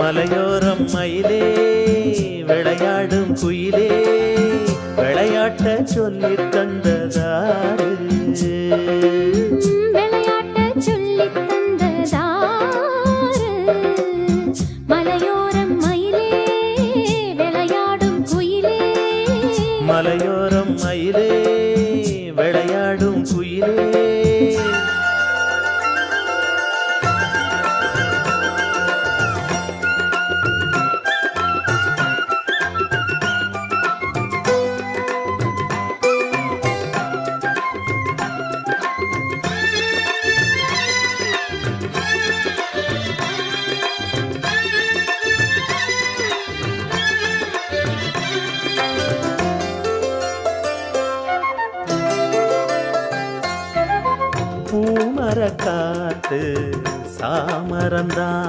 மலையோரம் மயிலே விளையாடும் குயிலே விளையாட்ட சொல்லி தந்ததாரு விளையாட்ட சொல்லி தந்ததாரு மலையோரம் மயிலே விளையாடும் குயிலே மலையோரம் மயிலே விளையாடும் குயிலே பூமரக்காத்து சாமரந்தான்